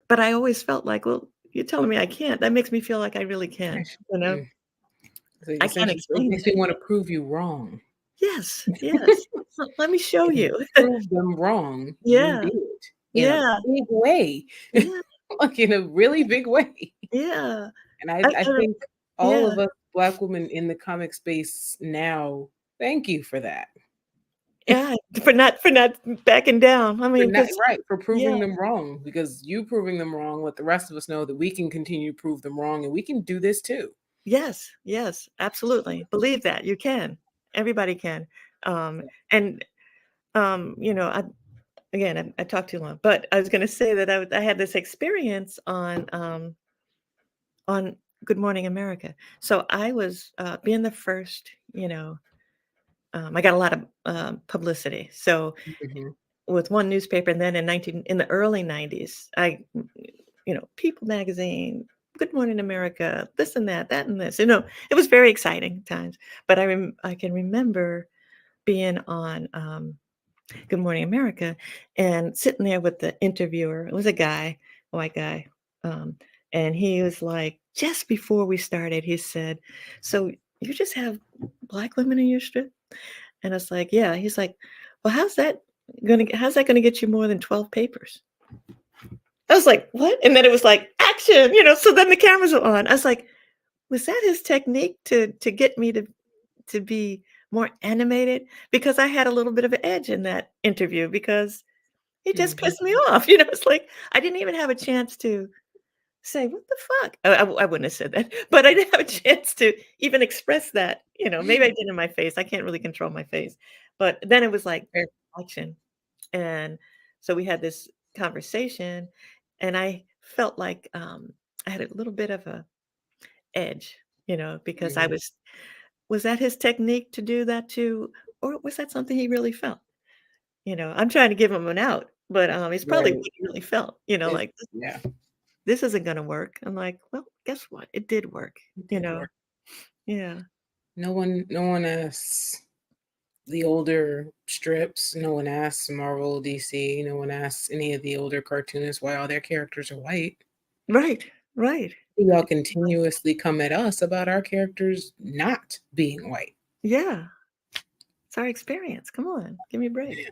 but I always felt like, well, you're telling me I can't. That makes me feel like I really can, you know? So I can't essentially, it explain makes it. me want to prove you wrong. Yes, yes. Let me show And you. prove them wrong. You Yeah, did in a yeah, big way, yeah, like in a really big way. yeah. And I I I don't think all yeah, of us Black women in the comic space now, thank you for that. yeah, for not backing down. I For mean, not because right, for yeah, proving them wrong, because you proving them wrong let the rest of us know that we can continue to prove them wrong and we can do this too. yes, yes, absolutely. Believe that, you can. Everybody can. And, you know, I talked too long, but I was gonna say that I had this experience on Good Morning America. So I was, being the first, I got a lot of, publicity. So Mhm. with one newspaper, and then in the early '90s, People Magazine, Good Morning America, this and that and this. It was very exciting times. But I can remember being on Good Morning America and sitting there with the interviewer. It was a guy, a white guy, um, and he was like, just before we started, he said, "So you just have black women in your strip?" And I was like, "Yeah." He's like, "Well, how's that gonna get you more than 12 papers?" I was like, "What?" And then it was like, "Action," so then the cameras are on. I was like, "Was that his technique to get me to be more animated?" Because I had a little bit of an edge in that interview because he just Mhm. pissed me off, it's like I didn't even have a chance to say, "What the fuck?" I wouldn't have said that, but I didn't have a chance to even express that, maybe I did in my face. I can't really control my face. But then it was like Fair. action. And so we had this conversation, and I felt like, I had a little bit of a edge, because I Mhm. was that his technique to do that too, or was that something he really felt? I'm trying to give him an out, but, it's probably Right. what he really felt, It like, yeah, "This isn't gonna work." I'm like, "Well, guess what? It did work," it you did know? work. Yeah. No one asks the older strips, no one asks Marvel, DC, no one asks any of the older cartoonists why all their characters are white. Right, right. Y'all continuously come at us about our characters not being white. Yeah. It's our experience. Come on, give me a break.